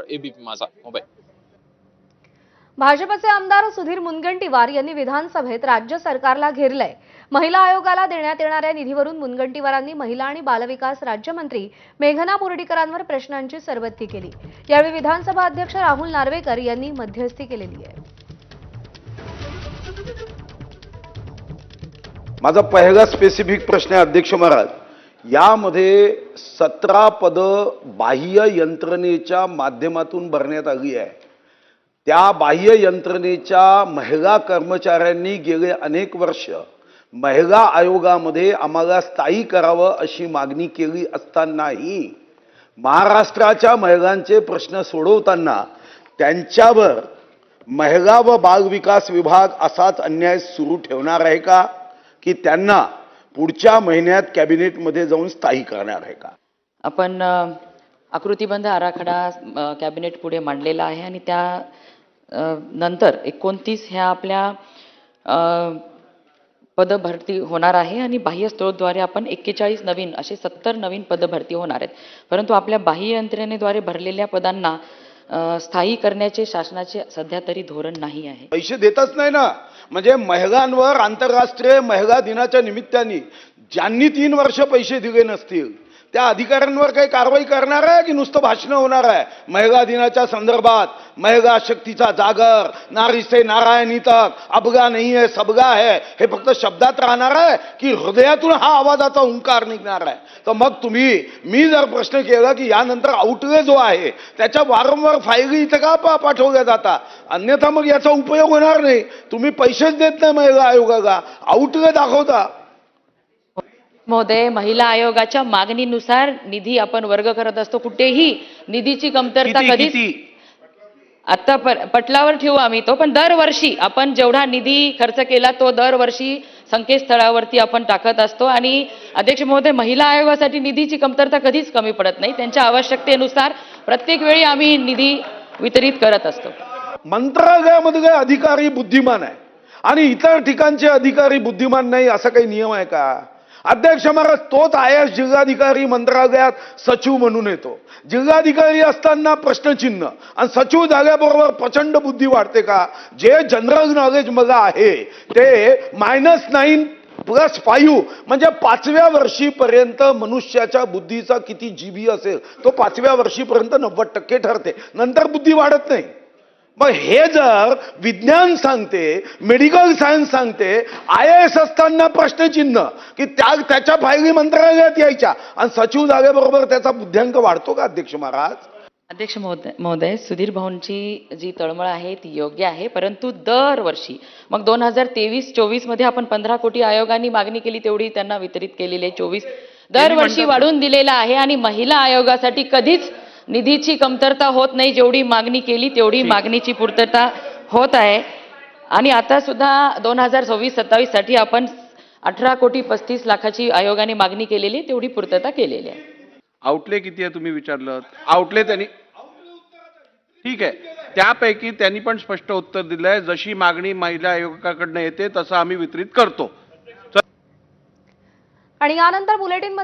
ABP माझा मुंबई. भाजपचे आमदार सुधीर मुनगंटीवार यांनी विधानसभेत राज्य सरकारला घेरलंय. महिला आयोगाला देण्यात येणाऱ्या निधीवरून मुनगंटीवारांनी महिला आणि बालविकास राज्यमंत्री मेघना बोर्डीकरांवर प्रश्नांची सरबत्ती केली. यावेळी विधानसभा अध्यक्ष राहुल नार्वेकर यांनी मध्यस्थी केलेली आहे. माझा पहिला स्पेसिफिक प्रश्न आहे अध्यक्ष महाराज, यामध्ये 17 पदं बाह्य यंत्रणेच्या माध्यमातून भरण्यात आली आहे. त्या बाह्य यंत्रणेच्या महिला कर्मचाऱ्यांनी गेले अनेक वर्ष महिला आयोगामध्ये आम्हाला स्थायी करावं अशी मागणी केली असतानाही महाराष्ट्राच्या महिलांचे प्रश्न सोडवताना त्यांच्यावर महिला व बाल विकास विभाग असाच अन्याय सुरू ठेवणार आहे का, की त्यांना पुढच्या महिन्यात कॅबिनेटमध्ये जाऊन स्थायी करणार आहे का? आपण आकृतीबंध आराखडा कॅबिनेट पुढे मांडलेला आहे आणि त्या नंतर 29 ह्या आपल्या पद भरती होणार आहे आणि बाह्य स्त्रोतद्वारे आपण 41 नवीन असे 70 नवीन पद भरती होणार आहेत. परंतु आपल्या बाह्य यंत्रणेद्वारे भरलेल्या पदांना स्थायी करण्याचे शासनाचे सध्या तरी धोरण नाही आहे. पैसे देतच नाही ना. म्हणजे महिलांवर आंतरराष्ट्रीय महिला दिनाच्या निमित्ताने ज्यांनी 3 वर्ष पैसे दिले नसतील त्या अधिकाऱ्यांवर काही कारवाई करणार आहे की नुसतं भाषण होणार आहे? महिला दिनाच्या संदर्भात महिला शक्तीचा जागर, नारी से नारायणी तक, अबगा नहीं है सबगा है, हे फक्त शब्दात राहणार आहे की हृदयातून हा आवाजाचा हुंकार निघणार आहे? तर मग मी जर प्रश्न केला की यानंतर आउटले जो आहे त्याच्या वारंवार फायली इथं का पाठवल्या जातात, अन्यथा मग याचा उपयोग होणार नाही. तुम्ही पैसेच देत नाही महिला आयोगाला, आउटले दाखवता. महोदय, महिला आयोगाच्या मागणीनुसार निधी आपण वर्ग करत असतो. कुठेही निधीची कमतरता कधीच आता पटलावर ठेवू आम्ही तो, पण दरवर्षी आपण जेवढा निधी खर्च केला तो दरवर्षी संकेतस्थळावरती आपण टाकत असतो. आणि अध्यक्ष महोदय, महिला आयोगासाठी निधीची कमतरता कधीच कमी पडत नाही. त्यांच्या आवश्यकतेनुसार प्रत्येक वेळी आम्ही निधी वितरित करत असतो. मंत्रालयामध्ये अधिकारी बुद्धिमान आहे आणि इतर ठिकाणचे अधिकारी बुद्धिमान नाही असा काही नियम आहे का? अध्यक्ष महाराज, तोच IAS जिल्हाधिकारी मंत्रालयात सचिव म्हणून येतो. जिल्हाधिकारी असताना प्रश्नचिन्ह आणि सचिव झाल्याबरोबर प्रचंड बुद्धी वाढते का? जे जनरल नॉलेज मला आहे ते -9 + 5 म्हणजे 5व्या वर्षीपर्यंत मनुष्याच्या बुद्धीचा किती GB असेल तो 5व्या वर्षीपर्यंत 90% ठरते, नंतर बुद्धी वाढत नाही. मग हे जर विज्ञान सांगते, मेडिकल सायन्स सांगते, IAS असताना प्रश्नचिन्ह की त्याच्या फायली मंत्रालयात यायच्या आणि सचिव जागेबरोबर त्याचा बुद्ध्यांक वाढतो का अध्यक्ष महाराज? अध्यक्ष महोदय, सुधीर भाऊंची जी तळमळ आहे ती योग्य आहे, परंतु दरवर्षी मग 2023-24 मध्ये आपण 15 कोटी आयोगाने मागणी केली तेवढी त्यांना वितरित केलेली आहे. 24 दरवर्षी वाढून दिलेला आहे आणि महिला आयोगासाठी कधीच निधीची कमतरता होत नाही. जेवढी मागणी केली तेवढी मागणीची पूर्तता होत आहे. आणि आता सुद्धा 2026-27 साठी आपण 18 कोटी 35 लाखाची आयोगाने मागणी केलेली, तेवढी पूर्तता केलेली आहे. आउटले किती आहे तुम्ही विचारलं? आउटले त्यांनी ठीक आहे, त्यापैकी त्यांनी पण स्पष्ट उत्तर दिलंय, जशी मागणी महिला आयोगाकडनं येते तसं आम्ही वितरित करतो. आणि यानंतर बुलेटिनमध्ये